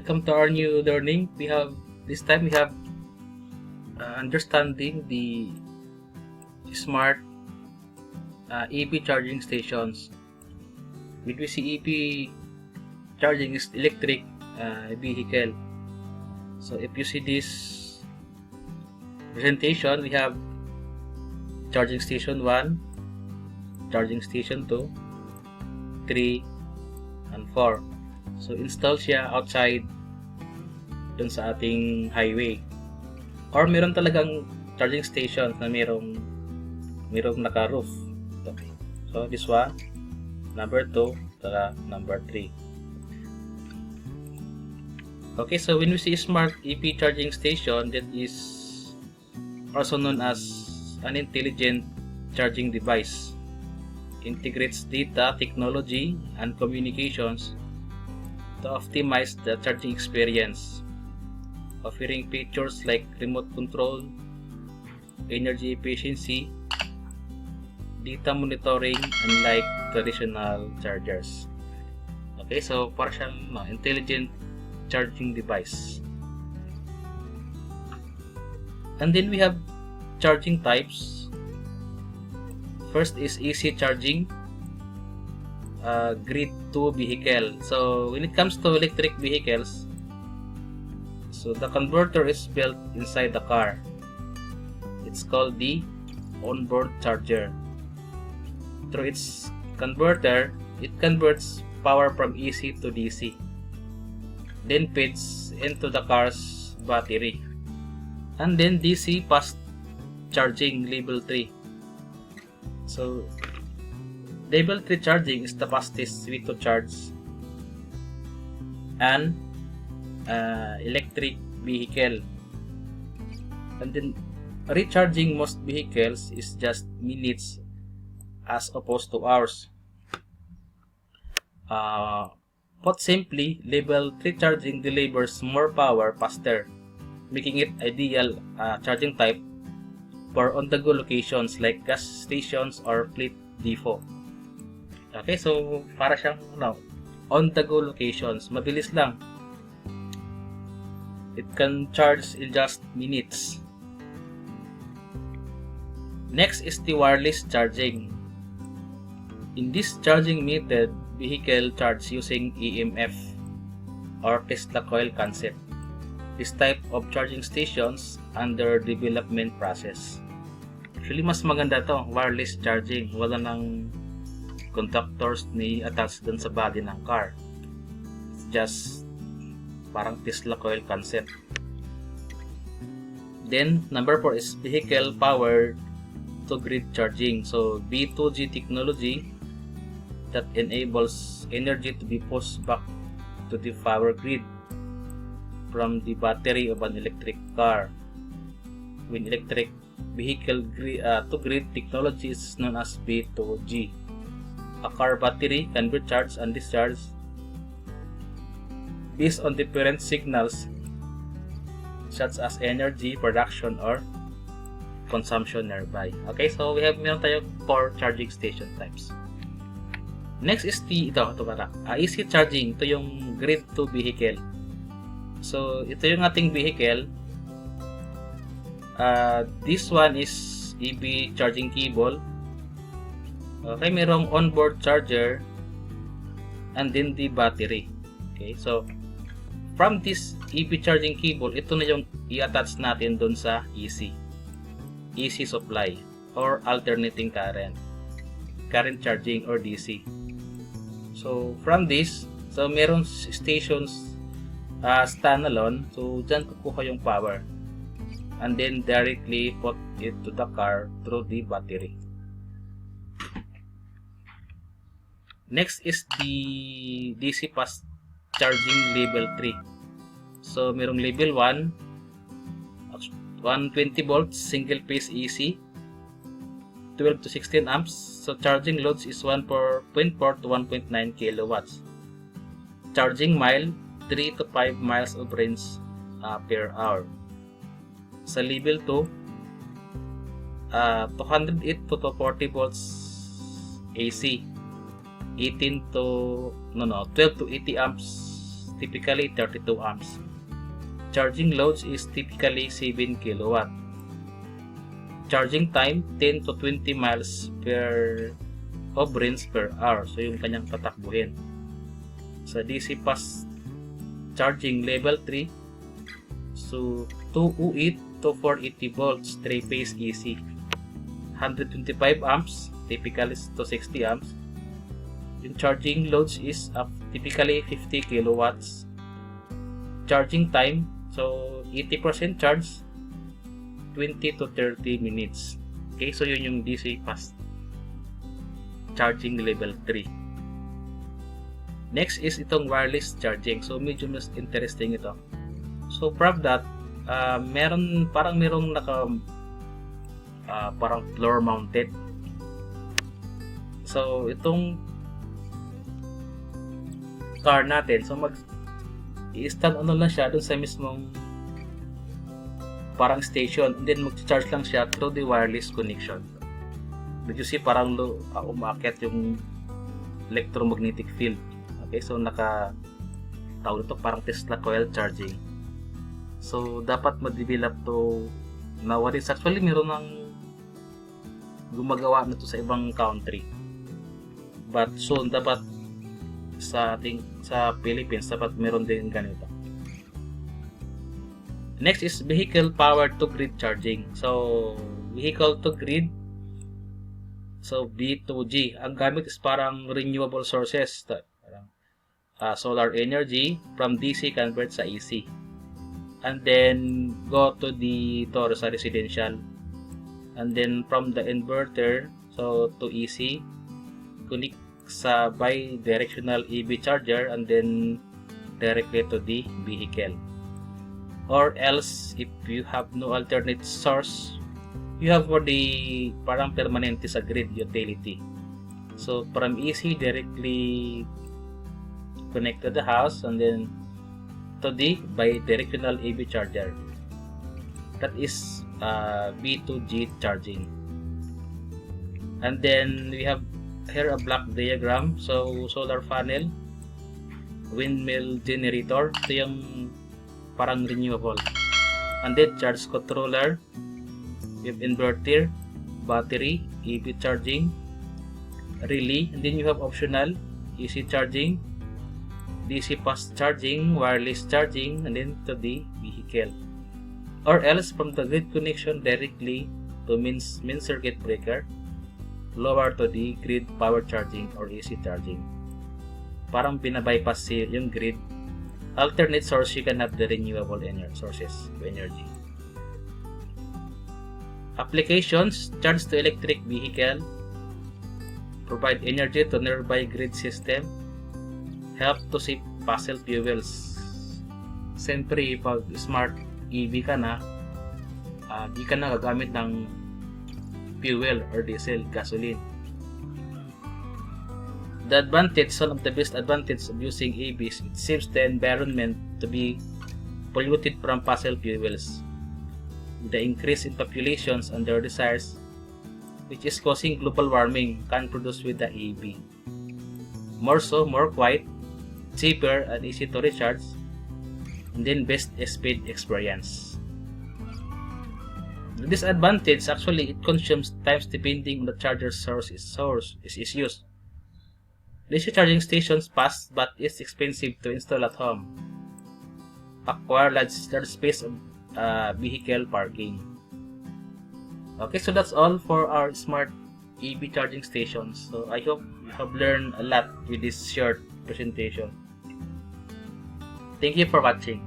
welcome to our new learning. This time we have understanding the smart EV charging stations. When we see EV charging is electric vehicle. So if you see this presentation, we have charging station 1, charging station 2, 3, and 4. So install siya outside dun sa ating highway. Or meron talagang charging station na merong naka-roof. Okay. So this one, number 2, number 3. Okay, so when we see smart EV charging station, that is also known as an intelligent charging device. Integrates data, technology, and communications to optimize the charging experience, offering features like remote control, energy efficiency, data monitoring, unlike traditional chargers. Okay, so para siyang intelligent charging device. And then we have charging types. First is AC charging, grid to vehicle. So when it comes to electric vehicles, so the converter is built inside the car. It's called the onboard charger. Through its converter, it converts power from AC to DC, then feeds into the car's battery, and then DC fast charging level 3. So level 3 charging is the fastest way to charge an electric vehicle, and then recharging most vehicles is just minutes as opposed to hours. Put simply, level 3 charging delivers more power faster, making it ideal charging type for on-the-go locations like gas stations or fleet depot. Okay, so para siyang on-the-go locations, mabilis lang. It can charge in just minutes. Next is the wireless charging. In this charging method, vehicle charge using EMF or Tesla coil concept. This type of charging stations under development process. Actually, mas maganda to, wireless charging. Wala nang conductors ni attached dun sa body ng car. It's just parang Tesla coil concept. Then number 4 is vehicle powered to grid charging. So V2G technology that enables energy to be pushed back to the power grid from the battery of an electric car. When electric vehicle to grid technology is known as V2G. A car battery can be charged and discharged based on different signals such as energy production or consumption nearby. Okay, so meron tayong 4 charging station types. Next is AC charging. Ito yung grid to vehicle. So ito yung ating vehicle. This one is EV charging cable. Okay, mayroong onboard charger and then the battery. Okay, so from this EV charging cable, ito na yung i-attach natin dun sa AC supply or alternating current charging or DC. So from this, so meron stations standalone, so dyan kukuha yung power and then directly put it to the car through the battery. Next is the DC fast charging level 3. So merong level 1, 120 volts single phase AC, 12 to 16 amps. So charging loads is 1.4 to 1.9 kilowatts. Charging mile, 3 to 5 miles of range per hour. Sa level 2, 208 to 40 volts AC, 12 to 80 amps typically 32 amps. Charging loads is typically 7 kilowatt. Charging time 10 to 20 miles of range per hour. So yung kanyang tatakbuhin. Sa DC fast charging level 3, so 208 to 480 volts, 3-phase AC. 125 amps, typically to 60 amps. Yung charging loads is typically 50 kilowatts. Charging time, so 80% charge, 20 to 30 minutes. Okay, so yun yung DC fast charging level 3. Next is itong wireless charging. So medyo mas interesting ito. So from that, merong parang floor mounted. So itong car natin, so i-stand lang siya dun sa mismong parang station, and then mag-charge lang siya through the wireless connection. Did you see parang umakyat yung electromagnetic field? Okay, so tawag ito parang Tesla coil charging. So dapat ma-develop to nowadays. Actually meron ng gumagawa na to sa ibang country, but soon dapat sa Philippines dapat meron din ganito. Next is vehicle powered to grid charging. So vehicle to grid, so V2G, ang gamit is parang renewable sources, solar energy from DC convert sa AC, and then go to sa residential, and then from the inverter so to AC, connect sa bi-directional EV charger, and then directly to the vehicle. Or else, if you have no alternate source, you have for the parang permanente sa grid utility. So from AC directly connect to the house, and then to the bi-directional EV charger. That is B2G charging. And then we have here a block diagram. So solar panel, windmill generator, ito yung parang renewable, and then charge controller, we have inverter, battery, EV charging, relay, and then you have optional AC charging, DC fast charging, wireless charging, and then to the vehicle. Or else from the grid connection directly to main circuit breaker, lower to the grid power charging or AC charging. Parang binabypass yung grid. Alternate source, you can have the renewable sources of energy. Applications: charge to electric vehicle, provide energy to nearby grid system, help to save fossil fuels. Siyempre, pag smart EV ka na, di ka na gagamit ng fuel or diesel, gasoline. The advantage, one of the best advantage of using EVs, it saves the environment to be polluted from fossil fuels. The increase in populations and their desires, which is causing global warming, can produce with the EV. More quiet, cheaper, and easy to recharge, and then best speed experience. The disadvantage, actually, it consumes times depending on the charger source is used. DC charging stations fast, but it's expensive to install at home. Acquire large space of vehicle parking. Okay, so that's all for our smart EV charging stations. So I hope you have learned a lot with this short presentation. Thank you for watching.